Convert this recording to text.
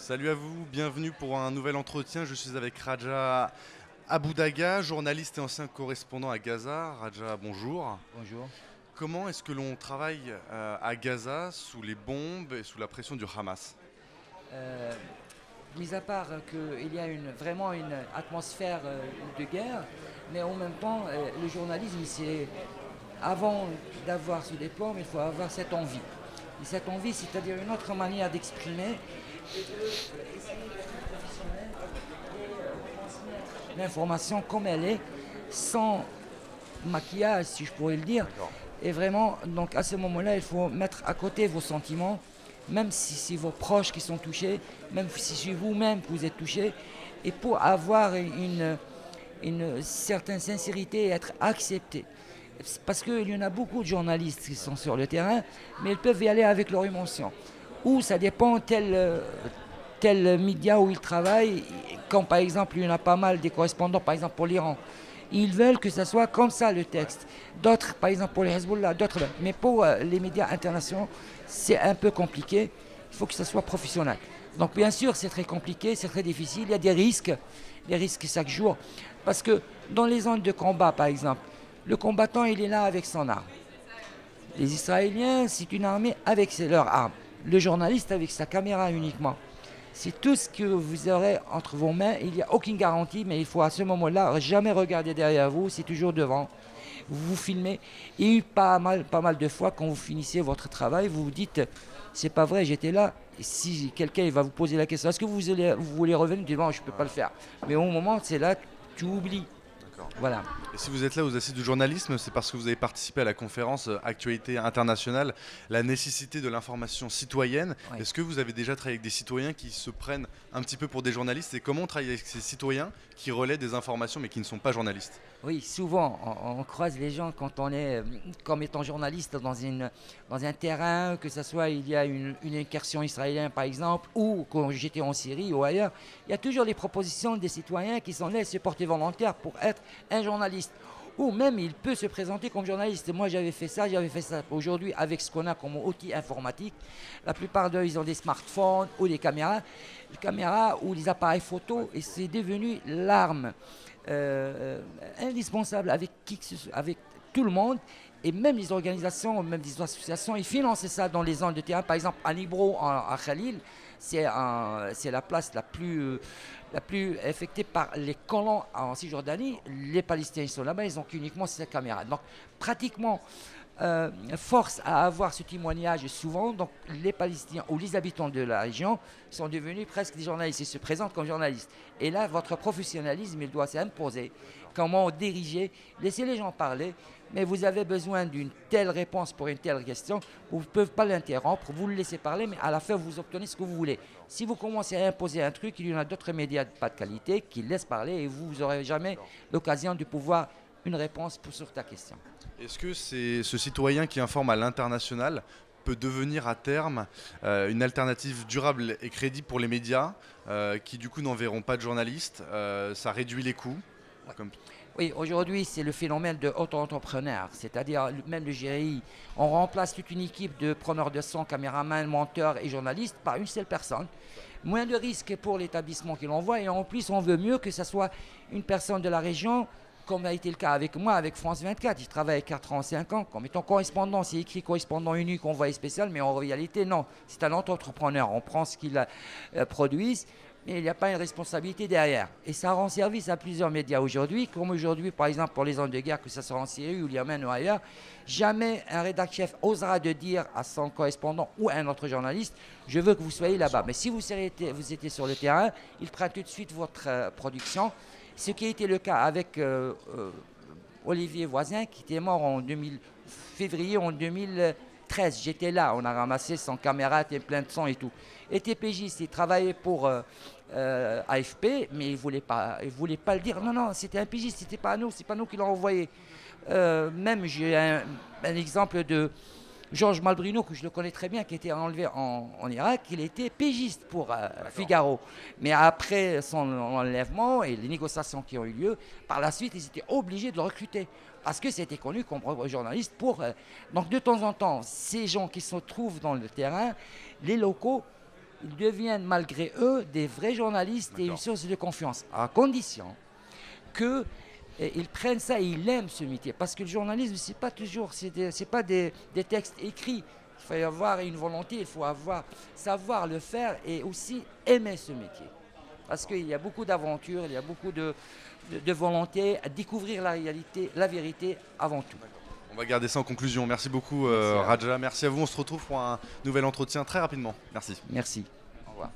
Salut à vous, bienvenue pour un nouvel entretien. Je suis avec Raja Aboudaga, journaliste et ancien correspondant à Gaza. Raja, bonjour. Bonjour. Comment est-ce que l'on travaille à Gaza sous les bombes et sous la pression du Hamas? Euh, Mis à part qu'il y a vraiment une atmosphère de guerre, mais en même temps, le journalisme, c'est avant d'avoir ce diplôme, il faut avoir cette envie. Et cette envie, c'est-à-dire une autre manière d'exprimer l'information comme elle est, sans maquillage, si je pourrais le dire. D'accord. Et vraiment, donc à ce moment-là, il faut mettre à côté vos sentiments, même si c'est vos proches qui sont touchés, même si c'est vous-même que vous êtes touché, et pour avoir une certaine sincérité et être accepté. Parce qu'il y en a beaucoup de journalistes qui sont sur le terrain, mais ils peuvent y aller avec leur émotion. Ou ça dépend tel média où ils travaillent, comme par exemple, il y en a pas mal des correspondants, par exemple pour l'Iran. Ils veulent que ça soit comme ça le texte. D'autres, par exemple pour les Hezbollah, d'autres. Mais pour les médias internationaux, c'est un peu compliqué. Il faut que ça soit professionnel. Donc bien sûr, c'est très compliqué, c'est très difficile. Il y a des risques chaque jour. Parce que dans les zones de combat, par exemple, le combattant, il est là avec son arme. Les Israéliens, c'est une armée avec leurs armes. Le journaliste avec sa caméra uniquement. C'est tout ce que vous aurez entre vos mains. Il n'y a aucune garantie, mais il faut à ce moment-là jamais regarder derrière vous. C'est toujours devant. Vous vous filmez. Il y a eu pas mal de fois quand vous finissez votre travail, vous vous dites, c'est pas vrai, j'étais là. Et si quelqu'un va vous poser la question, est-ce que vous voulez revenir, vous dites, bon, je peux pas le faire. Mais au moment, c'est là que tu oublies. D'accord. Voilà. Et si vous êtes là aux Assises du journalisme, c'est parce que vous avez participé à la conférence Actualité internationale, la nécessité de l'information citoyenne. Oui. Est-ce que vous avez déjà travaillé avec des citoyens qui se prennent un petit peu pour des journalistes et comment on travaille avec ces citoyens qui relaient des informations mais qui ne sont pas journalistes? Oui, souvent, on croise les gens quand on est, comme étant journaliste, dans un terrain, que ce soit il y a une incursion israélienne, par exemple, ou quand j'étais en Syrie ou ailleurs, il y a toujours les propositions des citoyens qui sont là et se porter volontaires pour être un journaliste. Ou même, il peut se présenter comme journaliste. Moi, j'avais fait ça, j'avais fait ça. Aujourd'hui, avec ce qu'on a comme outil informatique, la plupart d'eux, ils ont des smartphones ou des caméras. Les caméras ou les appareils photo, et c'est devenu l'arme indispensable avec tout le monde. Et même les organisations, même les associations, ils financent ça dans les zones de terrain. Par exemple, à Nibro, à Khalil, c'est la place la plus affectée par les colons en Cisjordanie. Les Palestiniens sont là-bas, ils ont uniquement ces caméras. Donc, pratiquement, force à avoir ce témoignage souvent. Donc, les Palestiniens ou les habitants de la région sont devenus presque des journalistes. Ils se présentent comme journalistes. Et là, votre professionnalisme, il doit s'imposer. Comment diriger, laissez les gens parler, mais vous avez besoin d'une telle réponse pour une telle question, vous ne pouvez pas l'interrompre, vous le laissez parler, mais à la fin, vous obtenez ce que vous voulez. Si vous commencez à imposer un truc, il y en a d'autres médias de pas de qualité qui laissent parler et vous n'aurez jamais l'occasion de pouvoir une réponse sur ta question. Est-ce que c'est ce citoyen qui informe à l'international peut devenir à terme une alternative durable et crédible pour les médias qui du coup n'enverront pas de journalistes, ça réduit les coûts Ouais. comme... Oui, aujourd'hui, c'est le phénomène de auto-entrepreneur, c'est-à-dire même le GRI. On remplace toute une équipe de preneurs de son, caméramans, monteurs et journalistes par une seule personne. Moins de risques pour l'établissement qui l'envoie et en plus, on veut mieux que ce soit une personne de la région, comme a été le cas avec moi, avec France 24. Je travaille 4 ans, 5 ans, comme étant correspondant. C'est écrit correspondant unique, envoyé spécial, mais en réalité, non. C'est un auto-entrepreneur. On prend ce qu'il produit, mais il n'y a pas une responsabilité derrière. Et ça rend service à plusieurs médias aujourd'hui, comme aujourd'hui, par exemple, pour les zones de guerre, que ce soit en Syrie ou au Yémen ou ailleurs, jamais un rédacteur chef osera de dire à son correspondant ou à un autre journaliste, je veux que vous soyez là-bas. Mais si vous étiez sur le terrain, il prend tout de suite votre production. Ce qui a été le cas avec Olivier Voisin, qui était mort en février en 2013. J'étais là, on a ramassé son caméra, était plein de sang et tout. Et TPJ, il travaillait pour AFP, mais il voulait pas le dire. Non, non, c'était un pigiste, c'était pas nous, c'est pas nous qui l'avons envoyé. Même j'ai un exemple de Georges Malbrino, que je le connais très bien, qui était enlevé en Irak, il était pigiste pour Figaro. Mais après son enlèvement et les négociations qui ont eu lieu, par la suite, ils étaient obligés de le recruter. Parce que c'était connu comme journaliste Donc de temps en temps, ces gens qui se trouvent dans le terrain, les locaux, ils deviennent malgré eux des vrais journalistes et une source de confiance, à condition qu'ils prennent ça et ils aiment ce métier. Parce que le journalisme, c'est pas toujours, c'est pas des textes écrits. Il faut y avoir une volonté, il faut savoir le faire et aussi aimer ce métier. Parce qu'il y a beaucoup d'aventures, il y a beaucoup de volonté à découvrir la réalité, la vérité avant tout. On va garder ça en conclusion. Merci beaucoup, Merci Raja. Merci à vous. On se retrouve pour un nouvel entretien très rapidement. Merci. Merci. Au revoir.